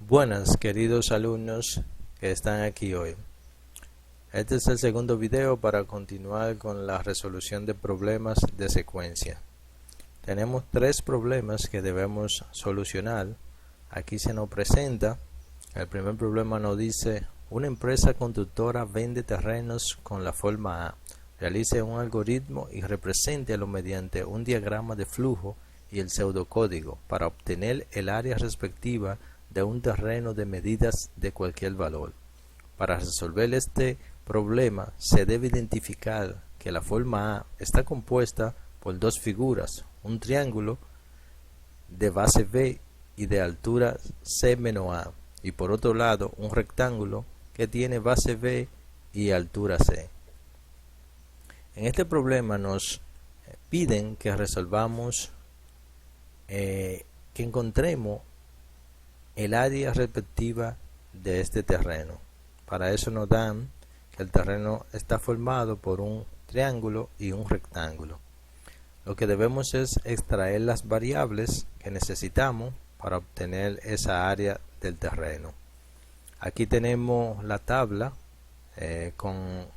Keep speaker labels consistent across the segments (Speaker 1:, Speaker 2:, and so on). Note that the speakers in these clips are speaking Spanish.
Speaker 1: Buenas queridos alumnos que están aquí hoy. Este es el segundo video para continuar con la resolución de problemas de secuencia. Tenemos tres problemas que debemos solucionar. Aquí se nos presenta, el primer problema nos dice: una empresa constructora vende terrenos con la forma A. Realice un algoritmo y represéntelo mediante un diagrama de flujo y el pseudocódigo para obtener el área respectiva de un terreno de medidas de cualquier valor. Para resolver este problema se debe identificar que la forma A está compuesta por dos figuras, un triángulo de base B y de altura C-A, y por otro lado un rectángulo que tiene base B y altura C. En este problema nos piden que resolvamos, que encontremos el área respectiva de este terreno. Para eso nos dan que el terreno está formado por un triángulo y un rectángulo. Lo que debemos es extraer las variables que necesitamos para obtener esa área del terreno. Aquí tenemos la tabla con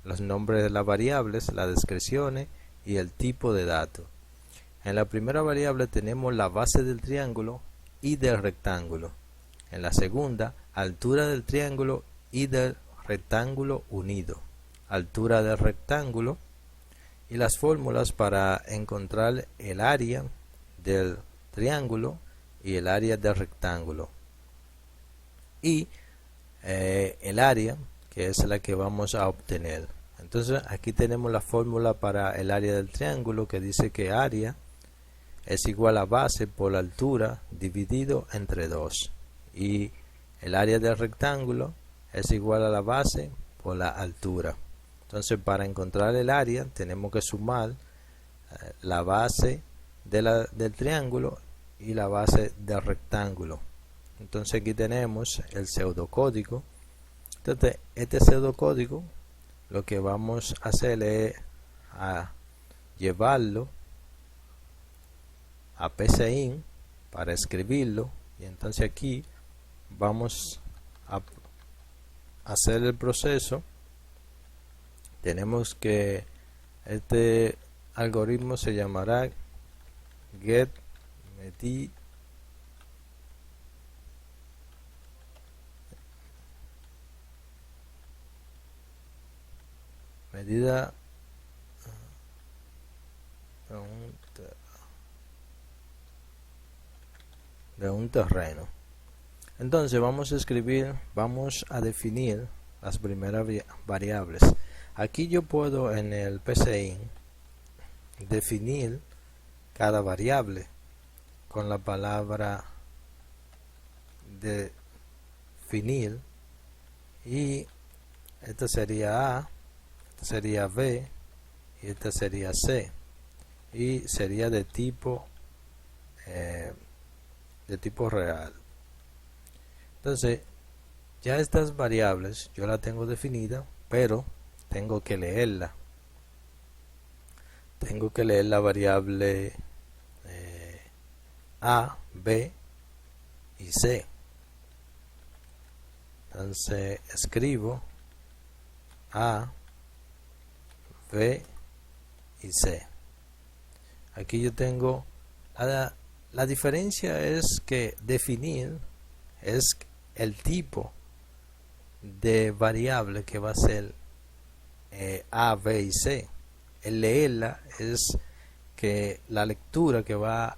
Speaker 1: los nombres de las variables, las descripciones y el tipo de datos. En la primera variable tenemos la base del triángulo y del rectángulo. En la segunda, altura del triángulo y del rectángulo unido, altura del rectángulo y las fórmulas para encontrar el área del triángulo y el área del rectángulo y el área que es la que vamos a obtener. Entonces aquí tenemos la fórmula para el área del triángulo, que dice que área es igual a base por altura dividido entre 2, y el área del rectángulo es igual a la base por la altura. Entonces, para encontrar el área tenemos que sumar la base del triángulo y la base del rectángulo. Entonces aquí tenemos el pseudocódigo. Entonces este pseudocódigo lo que vamos a hacer es llevarlo a PCIN para escribirlo, y entonces aquí vamos a hacer el proceso. Tenemos que este algoritmo se llamará get medida de un terreno. Entonces vamos a definir las primeras variables. Aquí yo puedo en el PCIN definir cada variable con la palabra definir, y esta sería A, esta sería B y esta sería C, y sería de tipo real. Entonces ya estas variables yo las tengo definidas, pero tengo que leerla. Tengo que leer la variable A, B y C. Entonces escribo A, B y C. Aquí yo tengo la diferencia es que definir es el tipo de variable que va a ser A, B y C. El leerla es que la lectura que va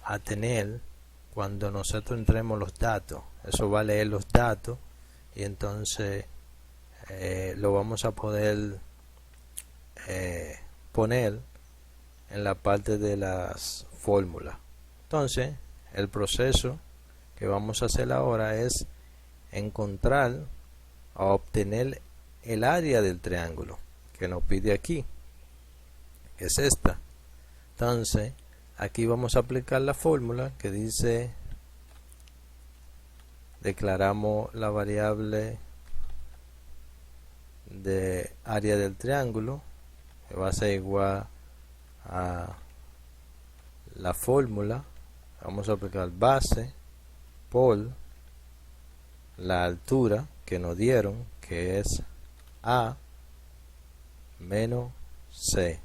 Speaker 1: a tener cuando nosotros entremos los datos. Eso va a leer los datos y entonces lo vamos a poder poner en la parte de las fórmulas. Entonces el proceso que vamos a hacer ahora es encontrar o obtener el área del triángulo que nos pide aquí, que es esta. Entonces aquí vamos a aplicar la fórmula que dice: declaramos la variable de área del triángulo que va a ser igual a la fórmula. Vamos a aplicar base por la altura que nos dieron, que es A menos C.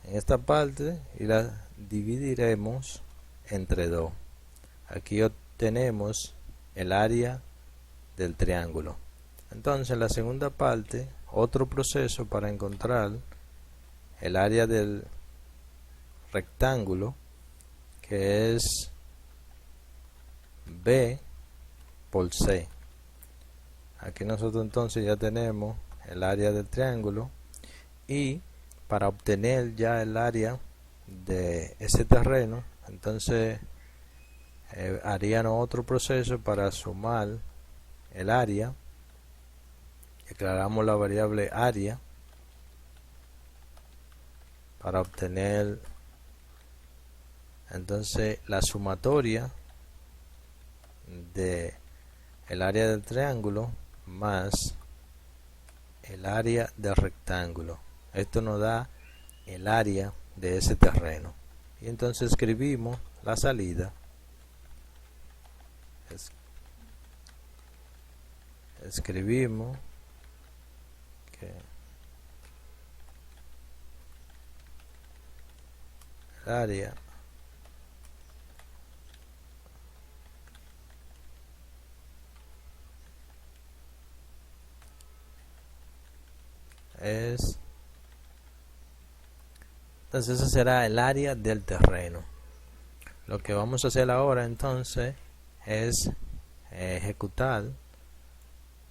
Speaker 1: En esta parte y la dividiremos entre 2. Aquí obtenemos el área del triángulo. Entonces en la segunda parte, otro proceso para encontrar el área del rectángulo, que es B por C. Aquí nosotros entonces ya tenemos el área del triángulo, y para obtener ya el área de ese terreno, entonces haríamos otro proceso para sumar el área. Declaramos la variable área para obtener entonces la sumatoria de el área del triángulo más el área del rectángulo. Esto nos da el área de ese terreno, y entonces escribimos la salida. Escribimos que el área es, entonces ese será el área del terreno. Lo que vamos a hacer ahora entonces es ejecutar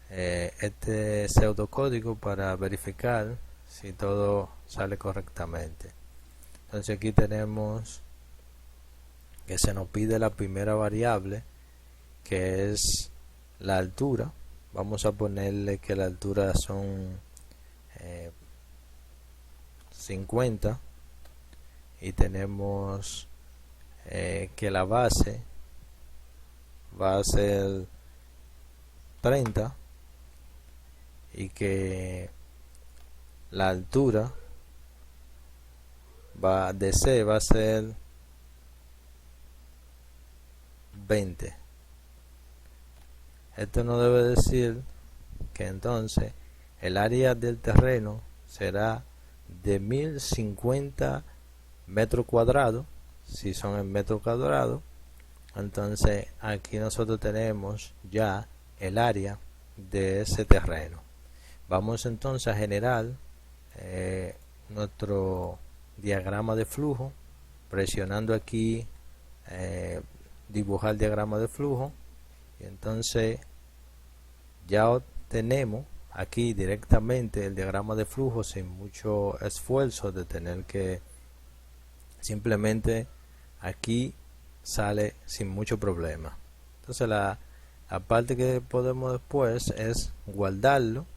Speaker 1: este pseudocódigo para verificar si todo sale correctamente. Entonces aquí tenemos que se nos pide la primera variable, que es la altura. Vamos a ponerle que la altura son 50, y tenemos que la base va a ser 30, y que la altura de C va a ser 20. Esto nos debe decir que entonces el área del terreno será de 1050 metros cuadrados. Si son en metros cuadrados, entonces aquí nosotros tenemos ya el área de ese terreno. Vamos entonces a generar nuestro diagrama de flujo, presionando aquí dibujar diagrama de flujo, y entonces ya obtenemos aquí directamente el diagrama de flujo sin mucho esfuerzo de tener que, simplemente aquí sale sin mucho problema. Entonces la parte que podemos después es guardarlo,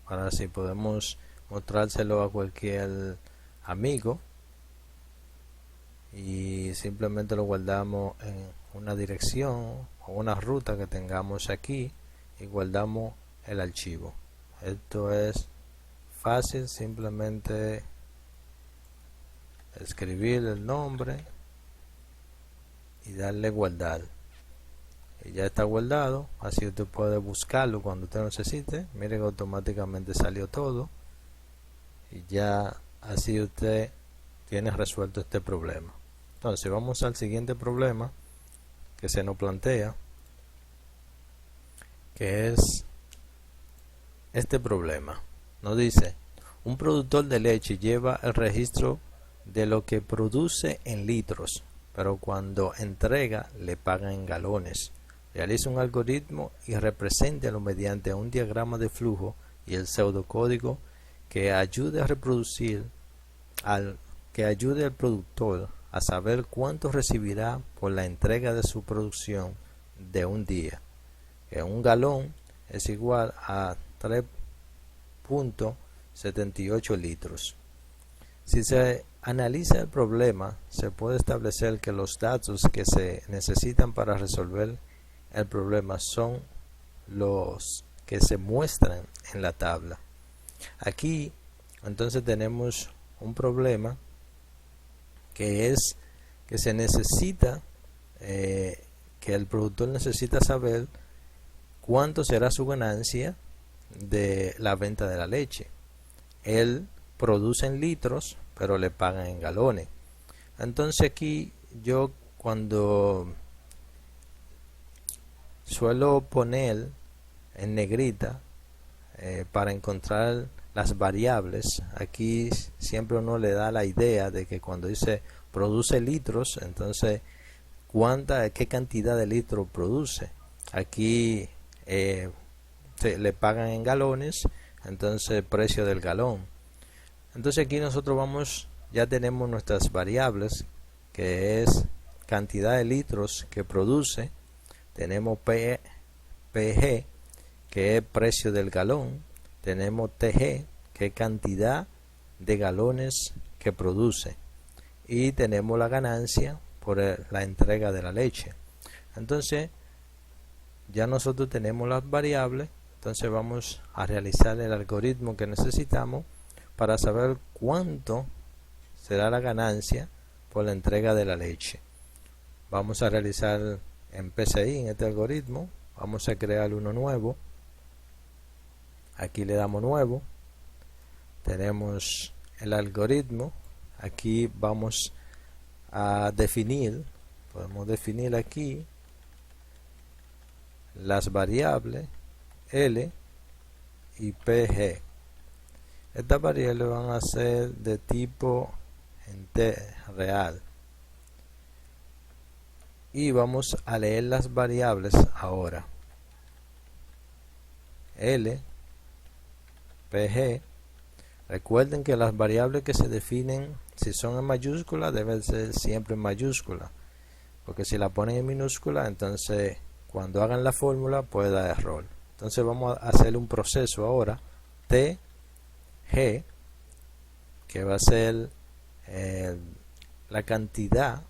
Speaker 1: para así podemos mostrárselo a cualquier amigo, y simplemente lo guardamos en una dirección o una ruta que tengamos aquí, y guardamos el archivo. Esto es fácil, simplemente escribir el nombre y darle guardar, y ya está guardado. Así usted puede buscarlo cuando usted necesite. Mire que automáticamente salió todo, y ya así usted tiene resuelto este problema. Entonces vamos al siguiente problema que se nos plantea, que es este problema. Nos dice: un productor de leche lleva el registro de lo que produce en litros, pero cuando entrega le pagan en galones. Realiza un algoritmo y represéntalo mediante un diagrama de flujo y el pseudocódigo que ayude a reproducir que ayude al productor a saber cuánto recibirá por la entrega de su producción de un día. Que un galón es igual a 3.78 litros. Si se analiza el problema, se puede establecer que los datos que se necesitan para resolver el problema son los que se muestran en la tabla. Aquí entonces tenemos un problema que es que se necesita que el productor necesita saber cuánto será su ganancia de la venta de la leche. Él produce en litros, pero le pagan en galones. Entonces aquí yo cuando suelo poner en negrita para encontrar las variables, aquí siempre uno le da la idea de que cuando dice produce litros, entonces qué cantidad de litros produce. Aquí le pagan en galones, entonces precio del galón. Entonces aquí nosotros ya tenemos nuestras variables, que es cantidad de litros que produce. Tenemos PG, que es precio del galón. Tenemos TG, que es cantidad de galones que produce. Y tenemos la ganancia por la entrega de la leche. Entonces ya nosotros tenemos las variables. Entonces vamos a realizar el algoritmo que necesitamos para saber cuánto será la ganancia por la entrega de la leche. Vamos a realizar en PCI, en este algoritmo, vamos a crear uno nuevo. Aquí le damos nuevo. Tenemos el algoritmo. Aquí vamos a definir, podemos definir aquí las variables L y PG. Estas variables van a ser de tipo real. Y vamos a leer las variables ahora. L, PG. Recuerden que las variables que se definen, si son en mayúscula, deben ser siempre en mayúscula. Porque si la ponen en minúscula, entonces cuando hagan la fórmula puede dar error. Entonces vamos a hacer un proceso ahora. TG, que va a ser la cantidad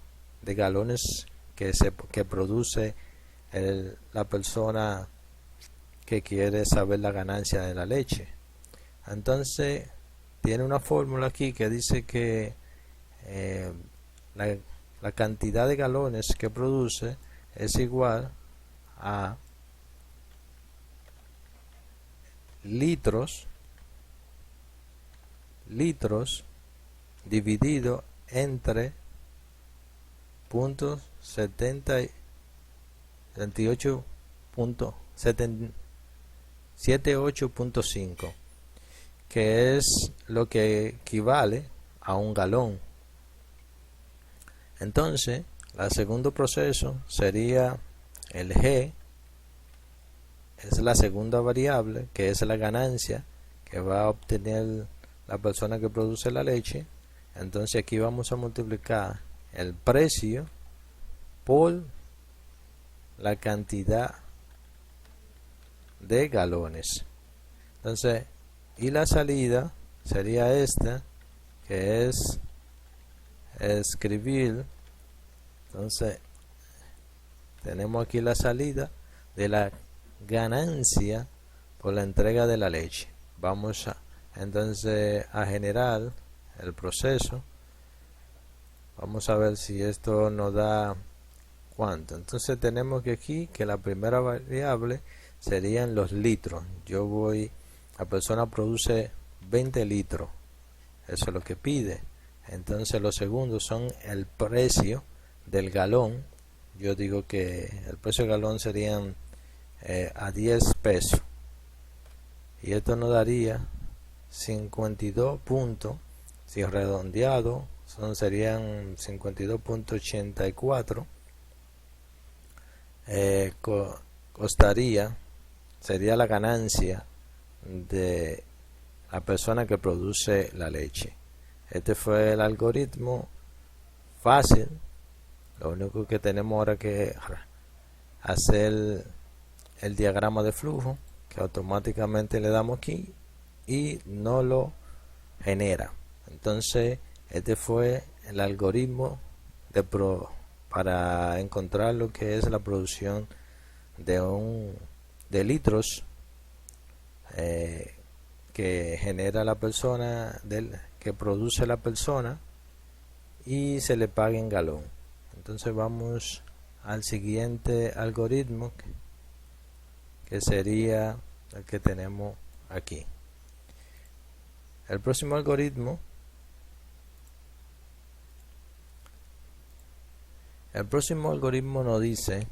Speaker 1: de galones que produce la persona que quiere saber la ganancia de la leche. Entonces tiene una fórmula aquí que dice que la cantidad de galones que produce es igual a litros dividido entre 78.5, que es lo que equivale a un galón. Entonces, el segundo proceso sería el G, es la segunda variable, que es la ganancia que va a obtener la persona que produce la leche. Entonces aquí vamos a multiplicar el precio por la cantidad de galones. Entonces, y la salida sería esta, que es escribir. Entonces tenemos aquí la salida de la ganancia por la entrega de la leche. Vamos entonces a generar el proceso. Vamos a ver si esto nos da cuánto. Entonces tenemos que aquí que la primera variable serían los litros. La persona produce 20 litros, eso es lo que pide. Entonces los segundos son el precio del galón. Yo digo que el precio del galón serían a 10 pesos, y esto nos daría 52 puntos, si redondeado serían 52.84. Sería la ganancia de la persona que produce la leche. Este fue el algoritmo fácil. Lo único que tenemos ahora que hacer el diagrama de flujo, que automáticamente le damos aquí y no lo genera. Entonces este fue el algoritmo para encontrar lo que es la producción de litros que genera la persona, que produce la persona, y se le paga en galón. Entonces vamos al siguiente algoritmo, que que sería el que tenemos aquí. El próximo algoritmo nos dice: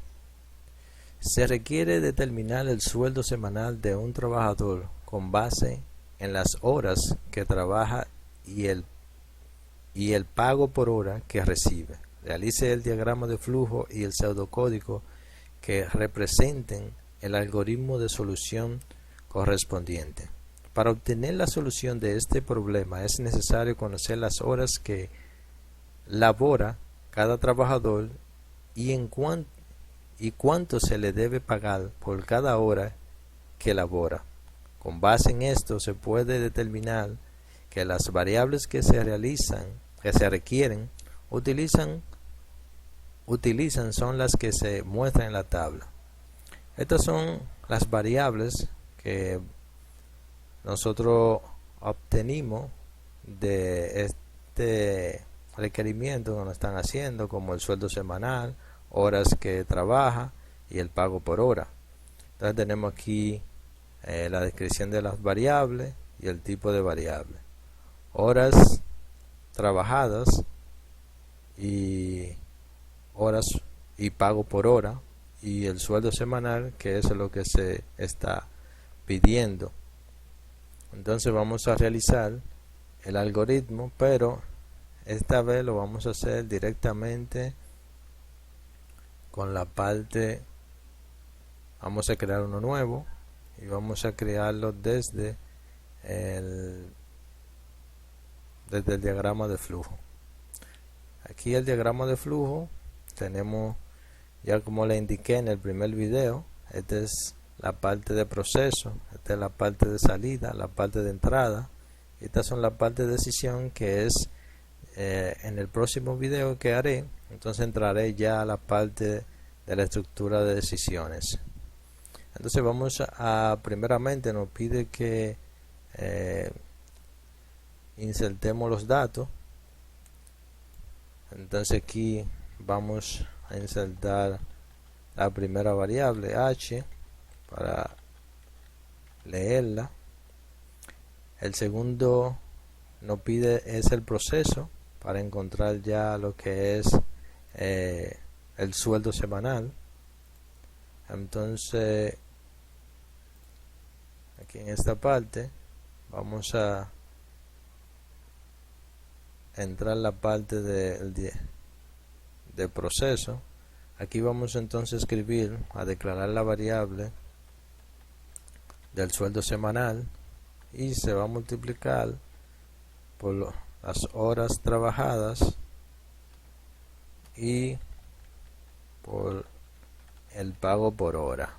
Speaker 1: se requiere determinar el sueldo semanal de un trabajador con base en las horas que trabaja y el pago por hora que recibe. Realice el diagrama de flujo y el pseudocódigo que representen el algoritmo de solución correspondiente. Para obtener la solución de este problema es necesario conocer las horas que labora cada trabajador y cuánto se le debe pagar por cada hora que labora. Con base en esto se puede determinar que las variables que se requieren utilizan son las que se muestran en la tabla. Estas son las variables que nosotros obtenimos de este requerimiento que nos están haciendo, como el sueldo semanal, horas que trabaja y el pago por hora. Entonces tenemos aquí la descripción de las variables y el tipo de variable. Horas trabajadas y horas y pago por hora, y el sueldo semanal, que es lo que se está pidiendo. Entonces vamos a realizar el algoritmo, pero esta vez lo vamos a hacer directamente con la parte. Vamos a crear uno nuevo y vamos a crearlo desde el diagrama de flujo. Aquí el diagrama de flujo tenemos, ya como le indiqué en el primer video, esta es la parte de proceso, esta es la parte de salida, la parte de entrada. Estas son la parte de decisión, que es en el próximo video que haré. Entonces entraré ya a la parte de la estructura de decisiones. Entonces vamos a, primeramente nos pide que insertemos los datos. Entonces aquí vamos a insertar la primera variable h para leerla. El segundo nos pide es el proceso para encontrar ya lo que es el sueldo semanal. Entonces aquí en esta parte vamos a entrar en la parte de proceso. Aquí vamos entonces a escribir, a declarar la variable del sueldo semanal, y se va a multiplicar por las horas trabajadas y por el pago por hora.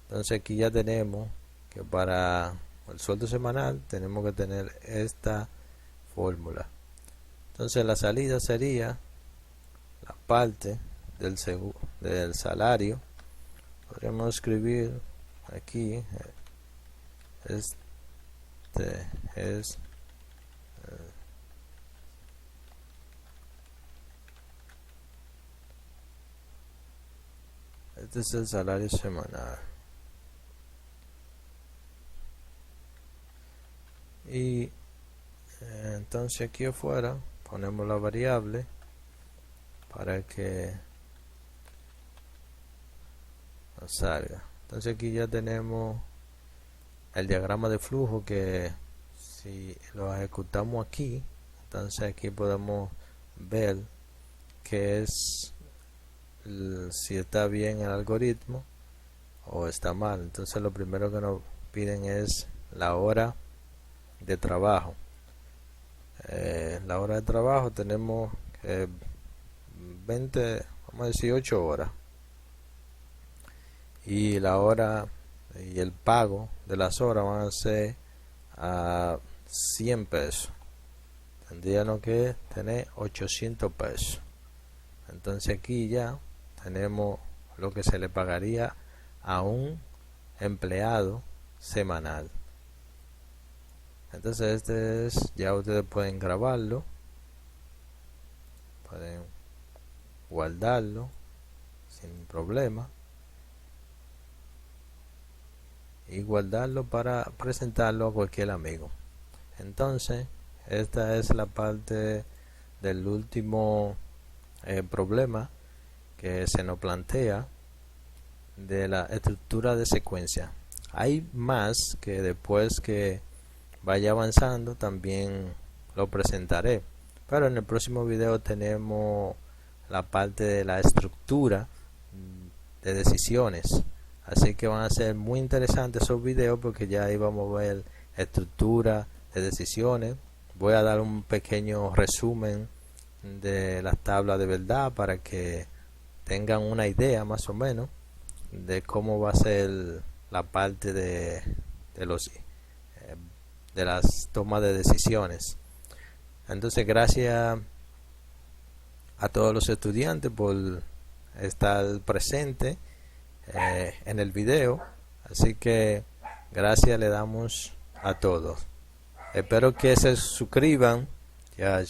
Speaker 1: Entonces aquí ya tenemos que para el sueldo semanal tenemos que tener esta fórmula. Entonces la salida sería la parte del salario. Podríamos escribir aquí este es el salario semanal, y entonces aquí afuera ponemos la variable para que nos salga. Entonces aquí ya tenemos el diagrama de flujo, que si lo ejecutamos aquí, entonces aquí podemos ver que es si está bien el algoritmo o está mal. Entonces lo primero que nos piden es la hora de trabajo. La hora de trabajo tenemos 20, vamos a decir 8 horas, y la hora y el pago de las horas van a ser a 100 pesos. Tendríamos que tener 800 pesos. Entonces aquí ya tenemos lo que se le pagaría a un empleado semanal. Entonces este es, ya ustedes pueden grabarlo, pueden guardarlo sin problema. y guardarlo para presentarlo a cualquier amigo. Entonces, esta es la parte del último problema que se nos plantea de la estructura de secuencia. Hay más que después que vaya avanzando también lo presentaré, pero en el próximo video tenemos la parte de la estructura de decisiones, así que van a ser muy interesantes esos videos porque ya ahí vamos a ver estructura de decisiones. Voy a dar un pequeño resumen de las tablas de verdad para que tengan una idea más o menos de cómo va a ser la parte de las tomas de decisiones. Entonces, gracias a todos los estudiantes por estar presente en el video, así que gracias le damos a todos. Espero que se suscriban. Ya.